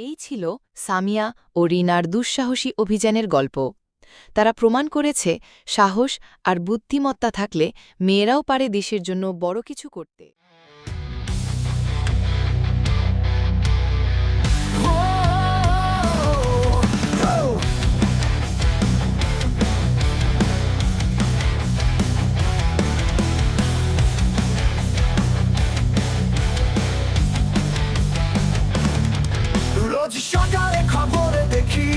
এই ছিল সামিয়া ও রিনার দুঃসাহসী অভিযানের গল্প। তারা প্রমাণ করেছে সাহস আর বুদ্ধিমত্তা থাকলে মেয়েরাও পারে দেশের জন্য বড় কিছু করতে। রোজ সকালে খবরে দেখি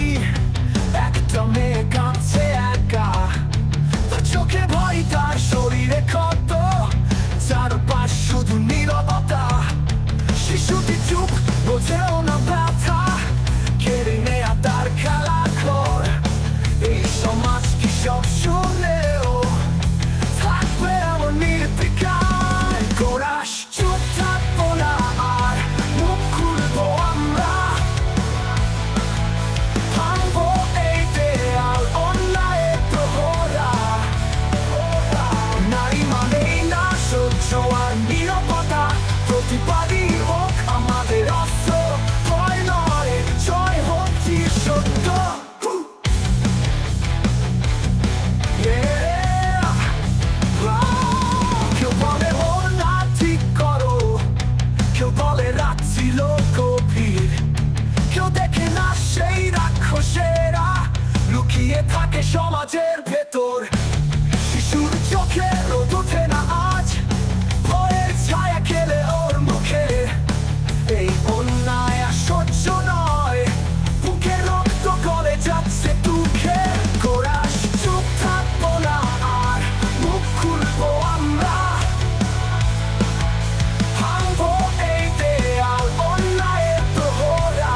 একটা মেয়ে কাঁদছে একা, তার চোখে ভয়, তার শরীরে ক্ষত, চারপাশ শুধু নীরবতা। শিশুটি চুপ, বোঝেও না ব্যথা, কেড়ে নেয়া তার খেলার ঘর। এই সমাজ কি সব শুনেও থাকবে এমন নির্বিকার? গোরাস চুপ থাকবো না, আর মুখ খুলবো আমরা। ভাঙবো এই দেয়াল, অন্যায়ের প্রহরা। নারী মানেই না সহ্য আর নীরবতা, প্রতিবাদী হোক আমাদের অস্ত্র। ভয় নয়, জয় হোক চির সত্য। কেউ বলে ওর না ঠিক করো, কেউ বলে রাত ছিল গভীর, কেউ দেখে না সেই রাক্ষসেরা লুকিয়ে থাকে সমাজের ভেতর। শিশুর চোখে রোদ ওঠে না আজ, ভয়ের ছায়া খেলে ওর মুখে। এই অন্যায় আর সহ্য নয়, বুকে রক্ত গলে যাচ্ছে দুঃখে। গোরাস চুপ থাকবো না, আর মুখ খুলবো আমরা। ভাঙবো এই দেয়াল, অন্যায়ের প্রহরা।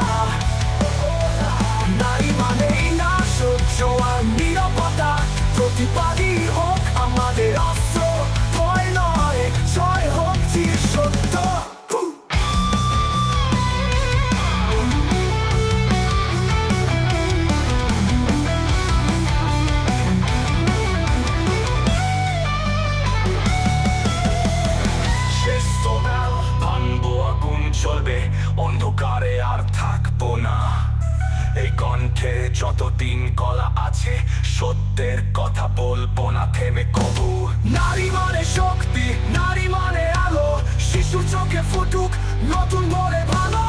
নারী মানেই না সহ্য আর নীরবতা, প্রতিবাদী হোক আমাদের অস্ত্র। ভয় নয়, জয় হোক চির সত্য। শেষ তো বেল, ভাঙবো আগুন জ্বলবে, অন্ধকারে আর থাকবো না। এই কণ্ঠে যতদিন গলা আছে, সত্যের কথা বলবো না থেমে কবু। নারী মানে শক্তি, নারী মানে আলো, শিশুর চোখে ফুটুক নতুন ভোরে ভালো।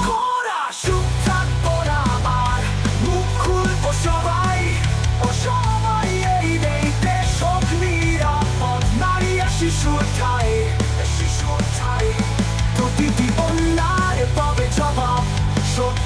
গোরাস চুপ থাকবো না, আর মুখ খুলবো সবাই। ও সবাই এই দেশ হোক নিরাপদ, নারী আর শিশুর ঠাই। প্রতিটি অন্যায় পাবে জবাব, সত্য